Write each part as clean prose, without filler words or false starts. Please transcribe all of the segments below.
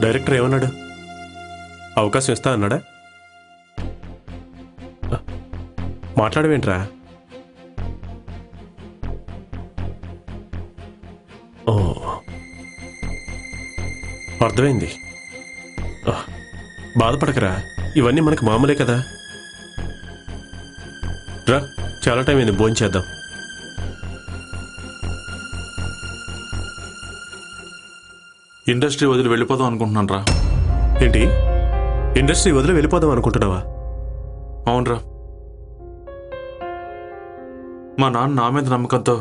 Director ఏమన్నాడు? అవకాశం ఇస్తా అన్నాడా? మాట్లాడవేంట్రా? ఓ, అర్థమైంది. బాధపడకరా, ఇవన్నీ మనకు మామూలే కదా. రా, చాలా టైం అయింది, భోంచేద్దాం. ఇండస్ట్రీ వదిలి వెళ్ళిపోదాం అనుకుంటున్నాను రా. ఏంటి, ఇండస్ట్రీ వదిలి వెళ్ళిపోదాం అనుకుంటున్నావా? అవునరా, మా నాన్న నా మీద నమ్మకంతో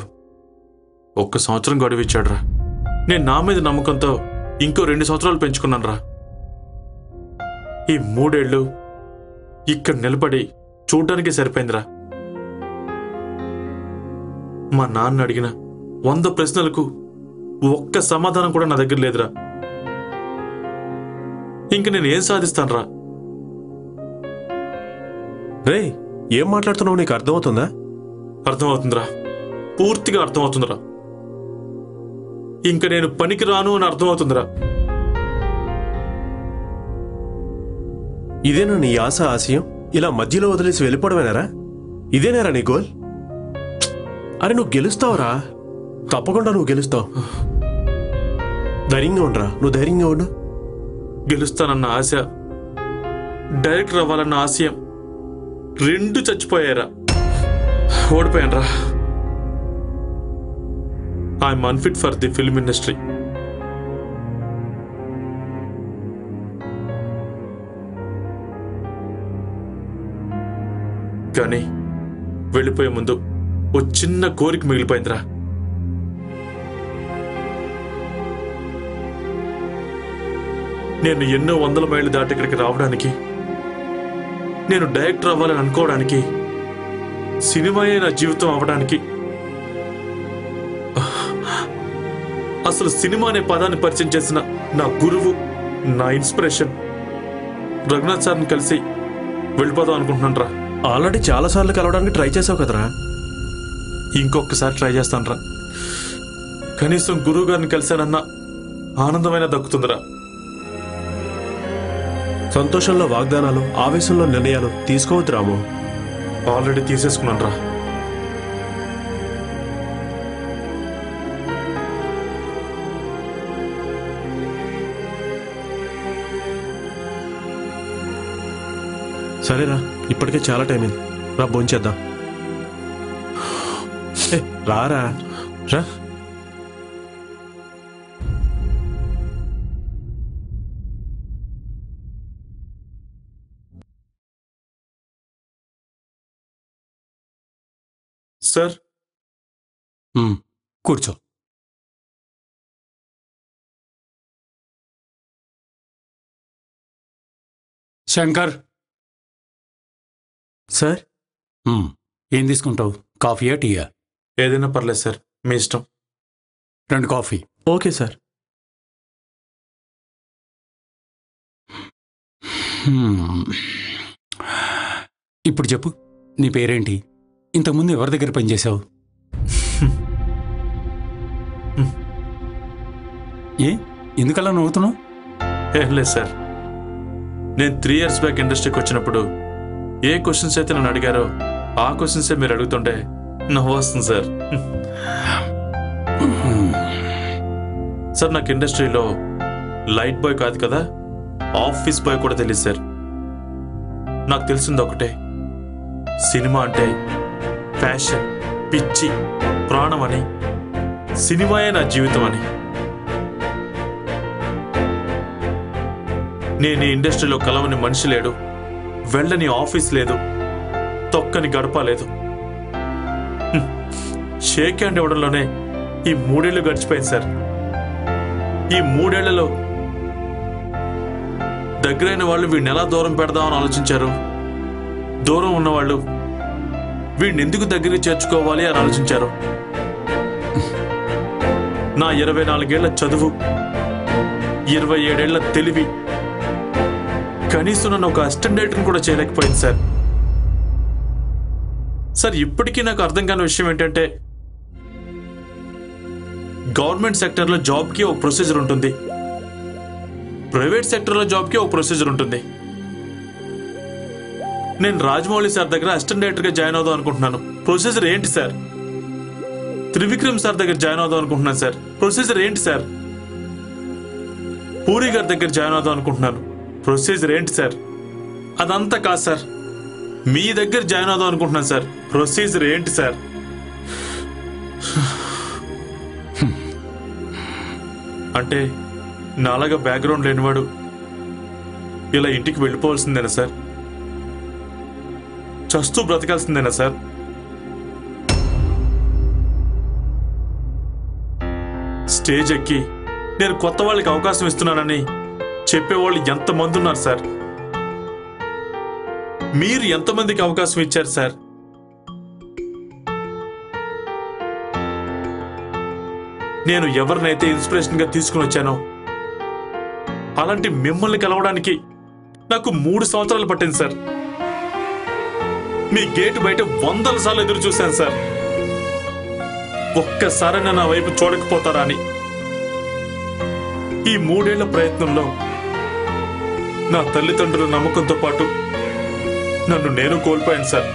1 సంవత్సరం గడువు ఇచ్చాడు రా. నేను నా మీద నమ్మకంతో ఇంకో 2 సంవత్సరాలు పెంచుకున్నాను రా. ఈ 3 ఏళ్ళు ఇక్కడ నిలబడి చూడ్డానికే సరిపోయిందిరా. మా నాన్న అడిగిన 100 ప్రశ్నలకు ఒక్క సమాధానం కూడా నా దగ్గర లేదురా. ఇంక నేను ఏం సాధిస్తాను రా? రే, ఏం మాట్లాడుతున్నావు? నీకు అర్థమవుతుందా? అర్థమవుతుందిరా, పూర్తిగా అర్థమవుతుందిరా. ఇంక నేను పనికి రాను అని అర్థమవుతుందిరా. ఇదేనా నీ ఆశ, ఆశయం? ఇలా మధ్యలో వదిలేసి వెళ్ళిపోవడమేనారా? ఇదేనారా నీ గోల్? అరే, నువ్వు గెలుస్తావురా, తప్పకుండా నువ్వు గెలుస్తావు. ధైర్యంగా ఉండరా, నువ్వు ధైర్యంగా ఉండు. గెలుస్తానన్న ఆశ, డైరెక్టర్ అవ్వాలన్న ఆశయం 2 చచ్చిపోయారా. ఓడిపోయాను రా. I'm unfit for the film industry. కానీ వెళ్ళిపోయే ముందు ఓ చిన్న కోరిక మిగిలిపోయిందిరా. నేను ఎన్నో 100 మైళ్ళు దాటి ఇక్కడికి రావడానికి, నేను డైరెక్టర్ అవ్వాలని అనుకోవడానికి, సినిమాయే నా జీవితం అవ్వడానికి, అసలు సినిమా అనే పదాన్ని పరిచయం చేసిన నా గురువు, నా ఇన్స్పిరేషన్ రఘునాథ్ సార్ని కలిసి వెళ్ళిపోదాం అనుకుంటున్నాను రా. ఆల్రెడీ చాలాసార్లు కలవడానికి ట్రై చేసావు కదరా. ఇంకొకసారి ట్రై చేస్తాను రా. కనీసం గురువు గారిని కలిశానన్న ఆనందమైన దక్కుతుందిరా. సంతోషంలో వాగ్దానాలు, ఆవేశంలో నిర్ణయాలు తీసుకోవద్దు రాము. ఆల్రెడీ తీసేసుకున్నాను రా. సరేరా, ఇప్పటికే చాలా టైం అయింది, రా భోంచేద్దాం. రారా రా. సార్, కూర్చో. శంకర్ సార్, ఏం తీసుకుంటావు? కాఫీయా, టీయా? ఏదైనా పర్లేదు సార్, మీ ఇష్టం. 2 కాఫీ. Okay sir. ఇప్పుడు చెప్పు, నీ పేరేంటి? ఇంతకుముందు ఎవరి దగ్గర పనిచేశావు? ఎందుకలా నవ్వుతున్నావు? ఏం లేదు సార్, నేను 3 years బ్యాక్ ఇండస్ట్రీకి వచ్చినప్పుడు ఏ క్వశ్చన్స్ అయితే నన్ను అడిగారో ఆ క్వశ్చన్సే మీరు అడుగుతుంటే నవ్వు వస్తుంది సార్. సార్, నాకు ఇండస్ట్రీలో లైట్ బాయ్ కాదు కదా, ఆఫీస్ బాయ్ కూడా తెలియదు సార్. నాకు తెలిసింది ఒకటే, సినిమా అంటే ఫ్యాషన్, పిచ్చి, ప్రాణం అని, సినిమాయే నా జీవితం అని. నేను ఈ ఇండస్ట్రీలో కలవని మనిషి లేడు, వెళ్ళని ఆఫీస్ లేదు, తొక్కని గడప లేదు. షేక్ హ్యాండ్ ఇవ్వడంలోనే ఈ 3 ఏళ్ళు గడిచిపోయింది సార్. ఈ 3 ఏళ్లలో దగ్గరైన వాళ్ళు వీడిని ఎలా దూరం పెడదామని ఆలోచించారు, దూరం ఉన్నవాళ్ళు వీడిని ఎందుకు దగ్గరికి చేర్చుకోవాలి అని ఆలోచించారు. నా 24 ఏళ్ల చదువు, 27 ఏళ్ల తెలివి కనీసం నన్ను ఒక అసిస్టెంట్ డైరెక్టర్ని కూడా చేయలేకపోయింది సార్. సార్, ఇప్పటికీ నాకు అర్థం కాని విషయం ఏంటంటే, గవర్నమెంట్ సెక్టర్లో జాబ్కి ఒక ప్రొసీజర్ ఉంటుంది. ప్రైవేట్ సెక్టర్లో జాబ్కి ఒక ప్రొసీజర్ ఉంటుంది. నేను రాజమౌళి సార్ దగ్గర అసిస్టెంట్ డైరెక్టర్గా జాయిన్ అవుదాం అనుకుంటున్నాను. ప్రొసీజర్ ఏంటి సార్? త్రివిక్రమ్ సార్ దగ్గర జాయిన్ అవుదాం అనుకుంటున్నాను సార్. ప్రొసీజర్ ఏంటి సార్? పూరి గారి దగ్గర జాయిన్ అవుదాం అనుకుంటున్నాను. ప్రొసీజర్ ఏంటి సార్? అదంతా కాదు సార్, మీ దగ్గర జాయిన్ అవుదాం అనుకుంటున్నాను సార్. ప్రొసీజర్ ఏంటి సార్? అంటే నాలాగా బ్యాక్గ్రౌండ్ లేనివాడు ఇలా ఇంటికి వెళ్ళిపోవాల్సిందేనా సార్? చస్తూ బ్రతకాల్సిందేనా సార్? స్టేజ్ ఎక్కి నేను కొత్త వాళ్ళకి అవకాశం ఇస్తున్నానని చెప్పేవాళ్ళు ఎంతమంది ఉన్నారు సార్? మీరు ఎంతమందికి అవకాశం ఇచ్చారు సార్? నేను ఎవరినైతే ఇన్స్పిరేషన్గా తీసుకుని వచ్చానో అలాంటి మిమ్మల్ని కలవడానికి నాకు 3 సంవత్సరాలు పట్టింది సార్. మీ గేటు బయట 100 సార్లు ఎదురు చూశాను సార్. ఒక్కసారైనా నా వైపు చూడకపోతారా అని. ఈ 3 ఏళ్ల ప్రయత్నంలో నా తల్లిదండ్రుల నమ్మకంతో పాటు నన్ను నేను కోల్పోయాను సార్.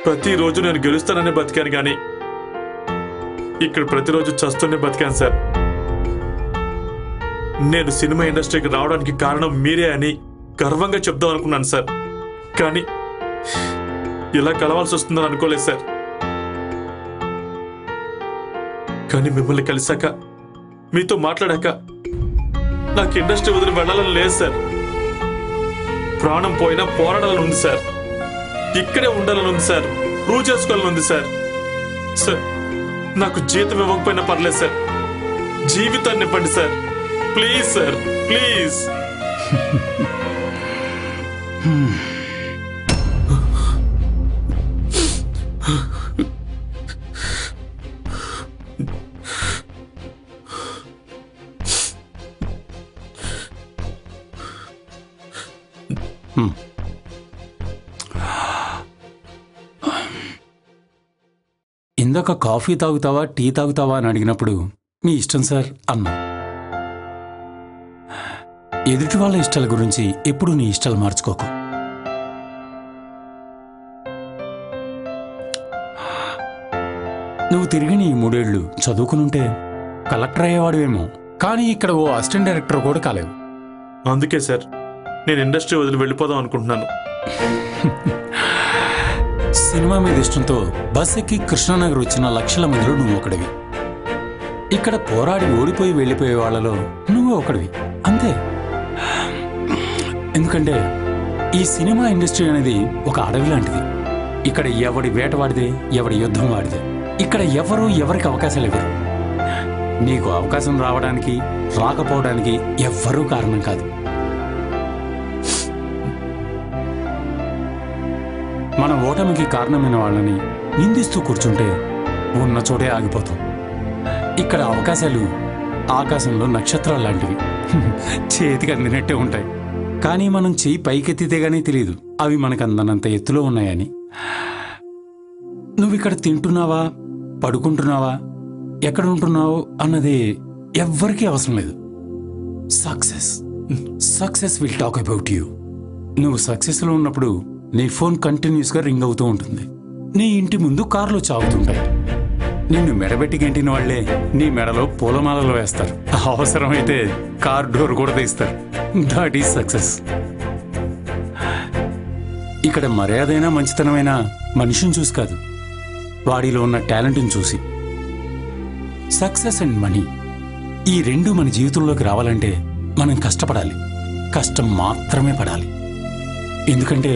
ప్రతిరోజు నేను గెలుస్తానని బతికాను కానీ ఇక్కడ ప్రతిరోజు చస్తూనే బతికాను సార్. నేను సినిమా ఇండస్ట్రీకి రావడానికి కారణం మీరే అని గర్వంగా చెప్దాం అనుకున్నాను సార్. కానీ ఇలా కలవాల్సి వస్తుందని అనుకోలేదు సార్. కానీ మిమ్మల్ని కలిసాక, మీతో మాట్లాడాక నాకు ఇండస్ట్రీ వదిలి వెళ్ళాలని లేదు సార్. ప్రాణం పోయినా పోరాడాలని ఉంది సార్. ఇక్కడే ఉండాలని ఉంది సార్. ప్రూవ్ చేసుకోవాలని ఉంది సార్. సార్, నాకు జీతం ఇవ్వకపోయినా పర్లేదు సార్. జీవితాన్ని ఇవ్వండి సార్. Please sir, please. ఇందాక కాఫీ తాగుతావా టీ తాగుతావా అని అడిగినప్పుడు మీ ఇష్టం సార్ అన్నా. ఎదుటి వాళ్ళ ఇష్టాల గురించి ఎప్పుడు నీ ఇష్టాలు మార్చుకోకు. నువ్వు తిరిగిన ఈ 3 ఏళ్ళు చదువుకునుంటే కలెక్టర్ అయ్యేవాడువేమో, కానీ ఇక్కడ ఓ అసిస్టెంట్ డైరెక్టర్ కూడా కాలేవు. అందుకే సార్ నేను ఇండస్ట్రీ వదిలి వెళ్ళిపోదాం అనుకుంటున్నాను. సినిమా మీద ఇష్టంతో బస్ ఎక్కి కృష్ణానగర్ వచ్చిన లక్షల మందిలో నువ్వు ఒకడివి. ఇక్కడ పోరాడి ఓడిపోయి వెళ్ళిపోయే వాళ్ళలో నువ్వు ఒకడివి, అంతే. ఎందుకంటే ఈ సినిమా ఇండస్ట్రీ అనేది ఒక అడవి లాంటిది. ఇక్కడ ఎవడి వేట వాడిదే, ఎవడి యుద్ధం వాడిదే. ఇక్కడ ఎవరు ఎవరికి అవకాశాలు ఇవ్వరు. నీకు అవకాశం రావడానికి రాకపోవడానికి ఎవ్వరూ కారణం కాదు. మన ఓటమికి కారణమైన వాళ్ళని నిందిస్తూ కూర్చుంటే ఉన్న చోటే ఆగిపోతాం. ఇక్కడ అవకాశాలు ఆకాశంలో నక్షత్రాలు లాంటివి, చేతికి అందినట్టే ఉంటాయి. కానీ మనం చెయ్యి పైకెత్తితే గానీ తెలియదు అవి మనకు అందనంత ఎత్తులో ఉన్నాయని. నువ్విక్కడ తింటున్నావా, పడుకుంటున్నావా, ఎక్కడ ఉంటున్నావు అన్నది ఎవ్వరికీ అవసరం లేదు. Success will talk about you. నువ్వు సక్సెస్లో ఉన్నప్పుడు నీ ఫోన్ కంటిన్యూస్గా రింగ్ అవుతూ ఉంటుంది. నీ ఇంటి ముందు కార్లు చాగుతుంటాయి. నిన్ను మెడబెట్టి గెంటిన వాళ్లే నీ మెడలో పూలమాలలు వేస్తారు. అవసరమైతే కార్ డోర్ కూడా తీస్తారు. That is success. ఇక్కడ మర్యాదైనా మంచితనమైన మనిషిని చూసి కాదు, వాడిలో ఉన్న టాలెంట్ని చూసి. సక్సెస్ అండ్ మనీ ఈ 2 మన జీవితంలోకి రావాలంటే మనం కష్టపడాలి. కష్టం మాత్రమే పడాలి. ఎందుకంటే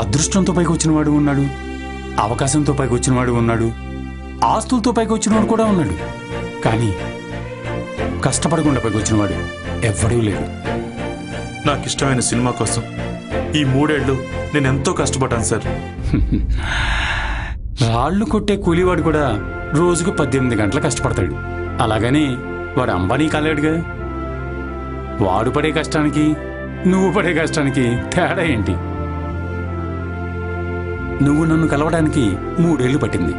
అదృష్టంతో పైకి వచ్చినవాడు ఉన్నాడు, అవకాశంతో పైకి వచ్చినవాడు ఉన్నాడు, ఆస్తులతో పైకి వచ్చినవాడు కూడా ఉన్నాడు. కానీ కష్టపడకుండా పైకి వచ్చినవాడు ఎవ్వడూ లేడు. నాకు ఇష్టమైన సినిమా కోసం ఈ 3 ఏళ్ళు నేను ఎంతో కష్టపడ్డాను సార్. రాళ్లు కొట్టే కూలీవాడు కూడా రోజుకు 18 గంటలు కష్టపడతాడు. అలాగని వాడు అంబానీ కాలేడుగా. వాడు పడే కష్టానికి నువ్వు పడే కష్టానికి తేడా ఏంటి? నువ్వు నన్ను కలవడానికి 3 ఏళ్లు పట్టింది.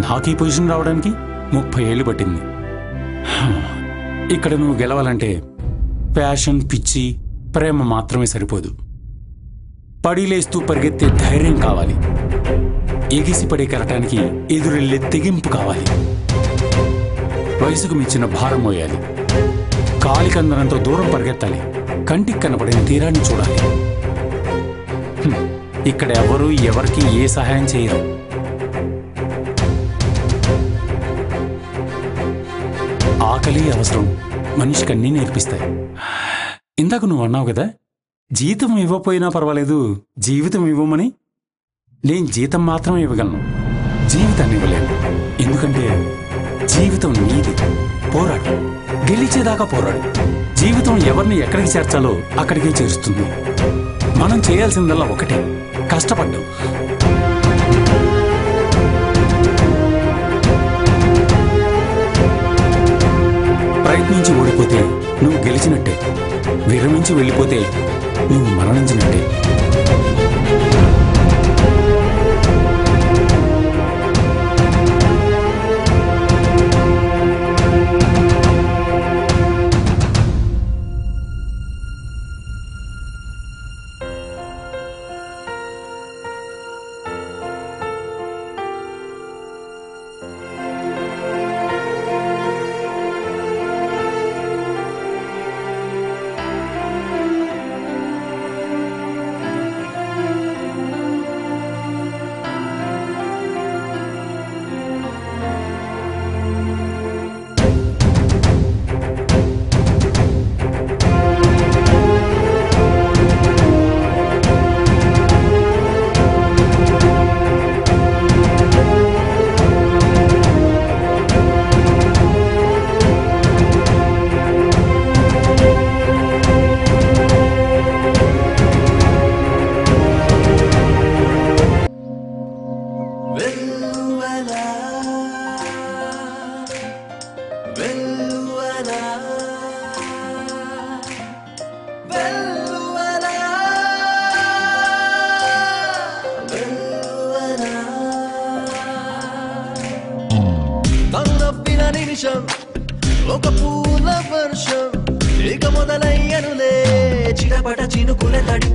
నాకు ఈ పొజిషన్ రావడానికి 30 ఏళ్లు పట్టింది. ఇక్కడ నువ్వు గెలవాలంటే ప్యాషన్, పిచ్చి, ప్రేమ మాత్రమే సరిపోదు. పడిలేస్తూ పరిగెత్తే ధైర్యం కావాలి. ఎగిసి పడే కెరటానికి ఎదురెళ్లే తెగింపు కావాలి. వయసుకు మించిన భారం మోయాలి. కాలికందనంతో దూరం పరిగెత్తాలి. కంటికి కనపడిన తీరాన్ని చూడాలి. ఇక్కడ ఎవరు ఎవరికి ఏ సహాయం చేయరు. ఆకలి, అవసరం మనిషికి అన్నీ నేర్పిస్తాయి. ఇందాక నువ్వు అన్నావు కదా, జీతం ఇవ్వకపోయినా పర్వాలేదు, జీవితం ఇవ్వమని. నేను జీతం మాత్రం ఇవ్వగలను, జీవితాన్ని ఇవ్వలేను. ఎందుకంటే జీవితం నీది. పోరాడు, గెలిచేదాకా పోరాడు. జీవితం ఎవరిని ఎక్కడికి చేర్చాలో అక్కడికే చేరుస్తుంది. మనం చేయాల్సిందల్లా ఒకటే, కష్టపడ్డాం. ప్రయత్నించి ఓడిపోతే నువ్వు గెలిచినట్టే, విరమించి వెళ్ళిపోతే నువ్వు మరణించినట్టే. ఒక పూల వర్షం ఇక మొదలయ్యనులే, చిటపట చినుకుల తడి.